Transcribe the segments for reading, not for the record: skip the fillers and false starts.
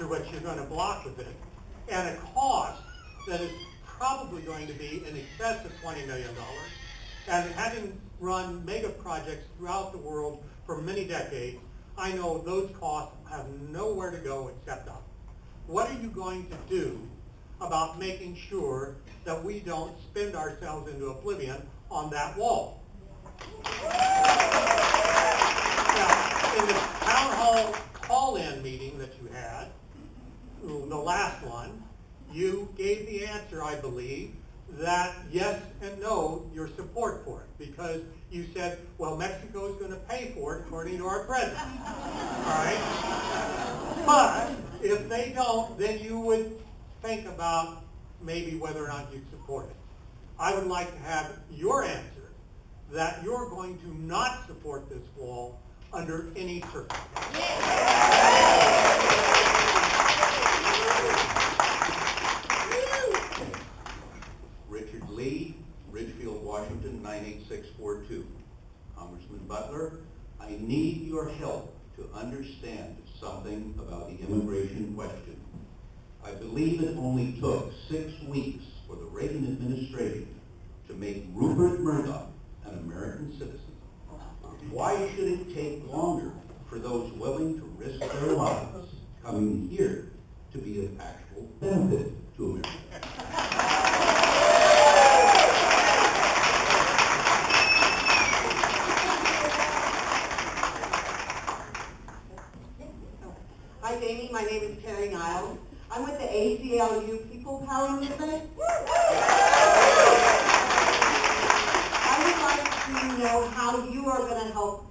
to what you're going to block with it, and a cost that is probably going to be in excess of $20 million. And having run mega projects throughout the world for many decades, I know those costs have nowhere to go except up. What are you going to do about making sure that we don't spend ourselves into oblivion on that wall? Now, in the town hall call-in meeting that you had, the last one, you gave the answer, I believe, that yes and no, your support for it, because you said, well, Mexico is going to pay for it according to our president. All right? But if they don't, then you would think about maybe whether or not you'd support it. I would like to have your answer that you're going to not support this wall under any circumstance. Richard Lee, Ridgefield, Washington, 98642. Congressman Butler, I need your help to understand something about the immigration question. I believe it only took 6 weeks for the Reagan administration to make Rupert Murdoch an American citizen. Why should it take longer for those willing to risk their lives coming here to be of actual benefit to America? Hi, Jamie. My name is Terry Niles. I'm with the ACLU People Power Movement. I would like to know how you are going to help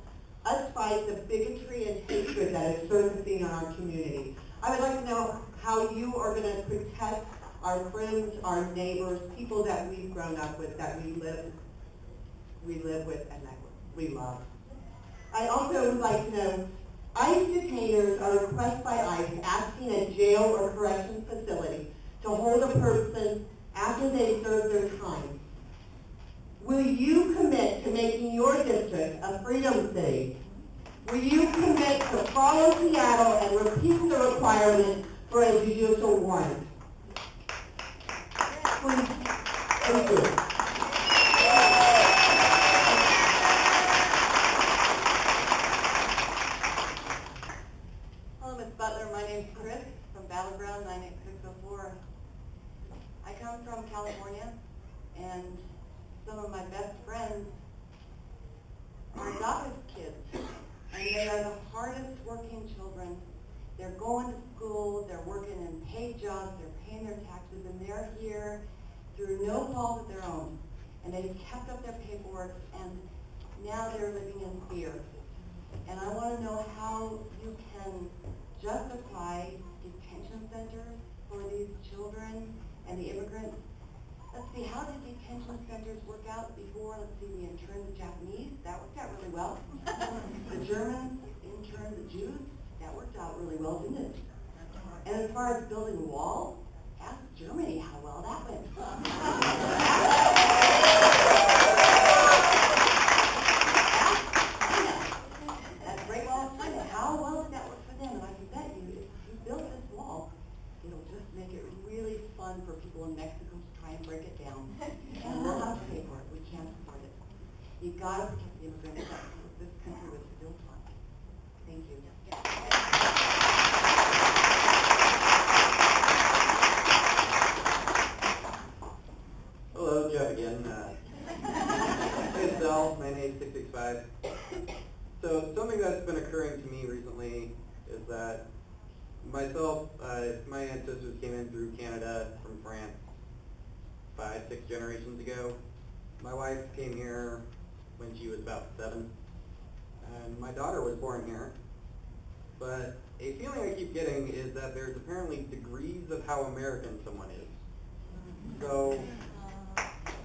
us fight the bigotry and hatred that is surfacing in our community. I would like to know how you are going to protect our friends, our neighbors, people that we've grown up with, that we live with, and that we love. I also would like to know, ICE detainers are requested by ICE asking a jail or corrections facility to hold a person after they serve their time. Will you commit to making your district a freedom city? Will you commit to follow Seattle and repeat the requirement for a judicial warrant? Please. Thank you. Hello, Ms. Butler. My name is Chris from Battleground 98604. I come from California, and some of my best friends are adopted kids, and they are the hardest working children. They're going to school, they're working in paid jobs, they're paying their taxes, and they're here through no fault of their own. And they've kept up their paperwork, and now they're living in fear. And I want to know how you can justify detention centers for these children and the immigrants. Let's see, how did detention centers work out before? Let's see, we interned the Japanese. That worked out really well. The Germans interned the Jews. That worked out really well, didn't it? And as far as building a wall, ask Germany how well that went. That Great Wall of China, how well did that work for them? And I can bet you, if you build this wall, it'll just make it really fun for people in Mexico to try and break it down. And we'll have to pay for it. We can't afford it. You've got to protect the immigrants that this country was built on. Thank you. Hello, Jeff again. Hey, Sal, 98665. So something that's been occurring to me recently is that myself, my ancestors came in through Canada from France 5, 6 generations ago. My wife came here when she was about 7, and my daughter was born here. But a feeling I keep getting is that there's apparently degrees of how American someone is. So,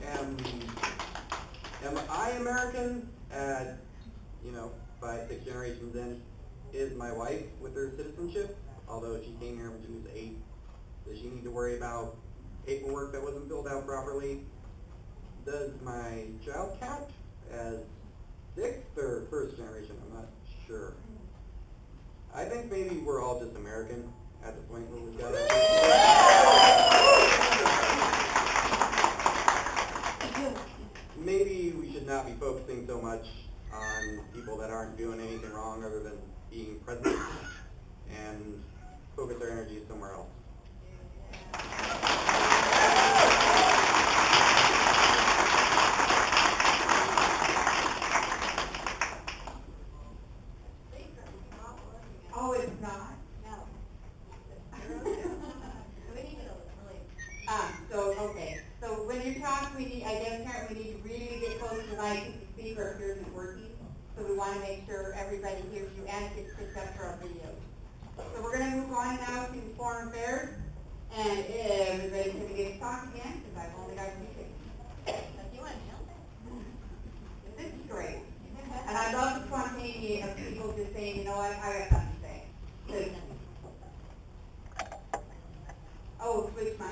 am I American at, 5, 6 generations in? Is my wife with her citizenship? Although she came here when she was 8, does she need to worry about paperwork that wasn't filled out properly? Does my child count as 6th or 1st generation? I'm not sure. I think maybe we're all just American, at the point where we've got maybe we should not be focusing so much on people that aren't doing anything wrong other than being present and focus our energy somewhere else. Oh, it's not? No. We need to really. Okay. So when you talk, we need, I guess, Karen, we need to really get close to the mic because the speaker up here isn't working. So we want to make sure everybody hears you and gets picked up for our videos. So we're going to move on now to foreign affairs. And everybody can get to talk again because I've only got 2 things. If you want to jump in. This is great. And I love the spontaneity of people just saying, you know what, I got something to say. 'Cause- Oh, switch mic.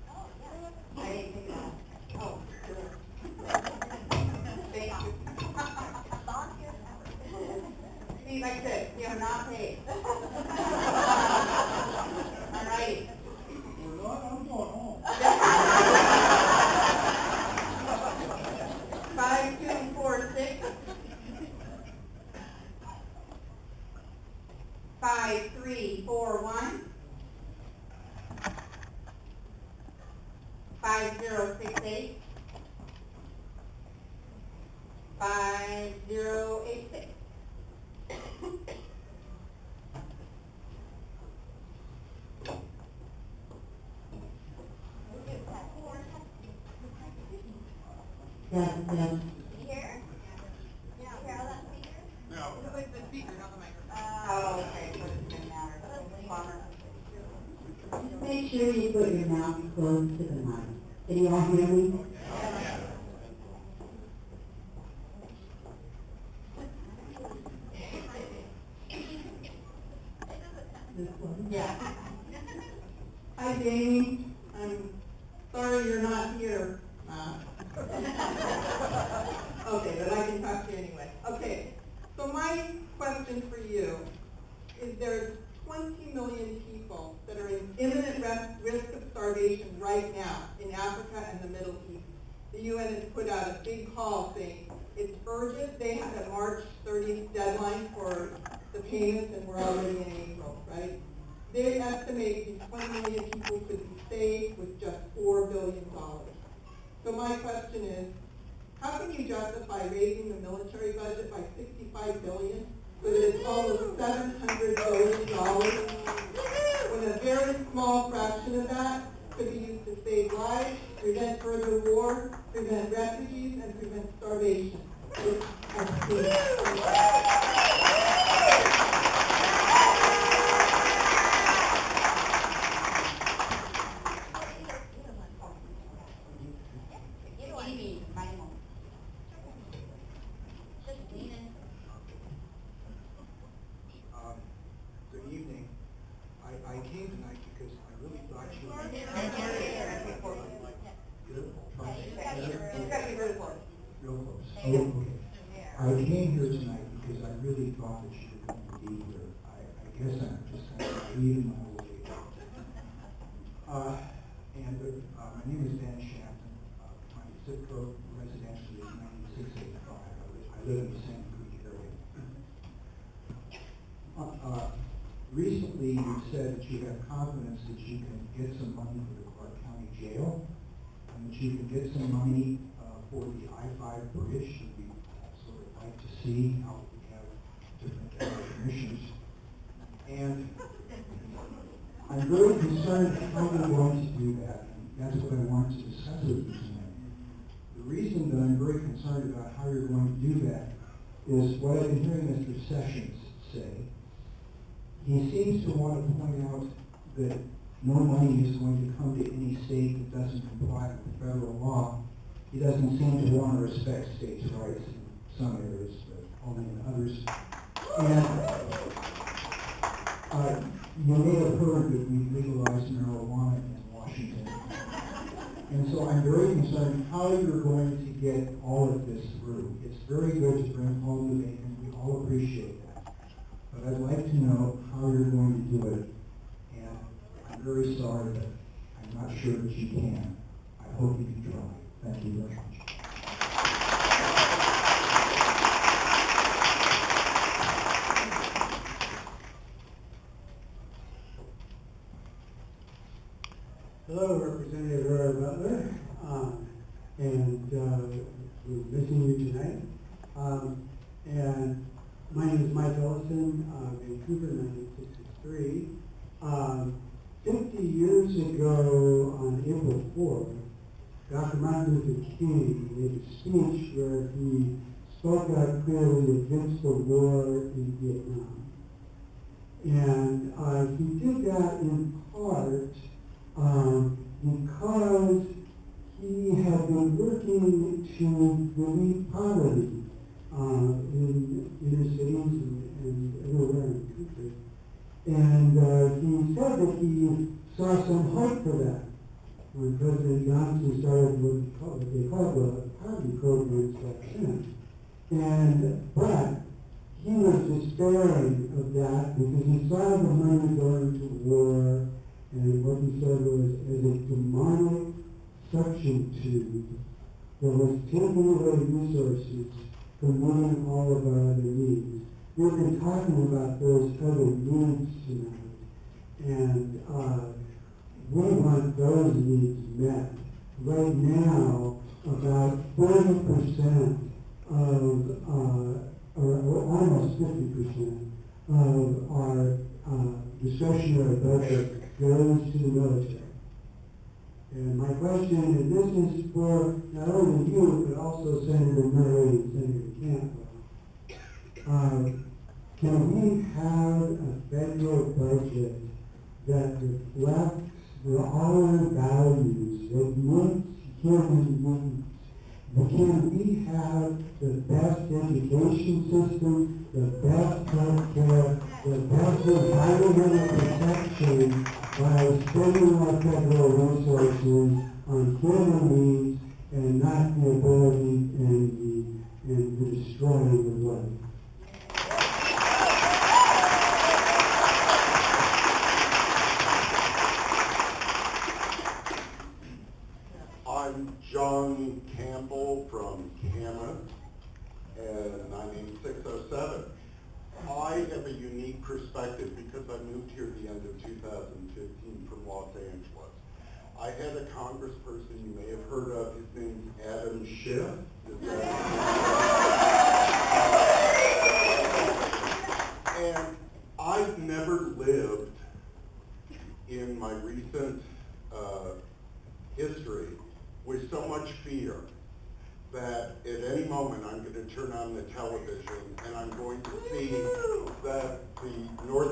Oh, yeah. I didn't think of that. Oh, sure. Thank you. Volunteer hours. See, like I said, you are not paid. All right. We're not, I'm going home. 5246. 5341. 5068. 5086. Yes, yes. Here? Yeah. Hear all that speaker? No. With the speaker, not the microphone. Oh, okay, so it doesn't matter. Bummer. Make sure you put your mouth close to the mic. Can you all hear me? Yeah. Hi, Jamie. I'm sorry you're not here. Okay, but I can talk to you anyway. Okay, so my question for you is there's 20 million people that are in imminent risk of starvation right now in Africa and the Middle East. The UN has put out a big call saying it's urgent. They had a March 30th deadline for the payments, and we're already in April, right? They estimate these 20 million people could be saved with just $4 billion. So my question is, how can you justify raising the military budget by $65 billion so that it's almost $700 billion when a very small fraction of that could be used to save lives, prevent further war, prevent refugees, and prevent starvation? Which I see. Good evening. I came tonight because I really thought you were... Real close. Oh, okay. I came here tonight because I really thought that you were going to be here. I guess I'm just kind of reading my old age. My name is Dan Shanton. My zip code residentially is 9685. I live in the Sand Creek area. Recently, you said that you have confidence that you can get some money for the Clark County Jail, and that you can get some money for the I-5 bridge. And we sort of like to see how we have different county commissions. And I'm very concerned how you're going to do that, and that's what I wanted to discuss with you tonight. The reason that I'm very concerned about how you're going to do that is what I've been hearing Mr. Sessions say. He seems to want to point out that no money is going to come to any state that doesn't comply with the federal law. He doesn't seem to want to respect states' rights in some areas, but only in others. And you may have heard that we legalized marijuana in Washington. And so I'm very concerned how you're going to get all of this through. It's very good to bring home the bacon. We all appreciate that. But I'd like to know how you're going to do it very sorry, but I'm not sure that you can. I hope you can try. Thank you very much. Hello, Representative Aurora Butler, and we're missing you tonight. And my name is Mike Ellison, Vancouver, 98663. 50 years ago, on April 4th, Dr. Martin Luther King made a speech where he spoke out clearly against the war in Vietnam. And he did that in part because he had been working to relieve poverty in inner cities and everywhere in the country. And he said that he saw some hope for that when President Johnson started what they called the poverty programs back then. But he was despairing of that because he saw the money going to war, and what he said was as a demonic suction tube that was taking away resources from meeting all of our other needs. We've been talking about those other needs tonight, and we want those needs met. Right now, about 40% of, or almost 50% of our discretionary budget goes to the military. And my question, and this is for not only you, but also Senator Murray and Senator Cantwell. Can we have a federal budget that reflects our values, that meets human needs? Can we have the best education system, the best health care, the best environmental protection by spending our federal resources on human needs and not the ability and the destroying of life? I'm John Campbell from Camas, and 98607. I have a unique perspective because I moved here at the end of 2015 from Los Angeles. I had a congressperson you may have heard of, his name's Adam Schiff. And I've never lived in my recent history with so much fear that at any moment I'm going to turn on the television and I'm going to see that the North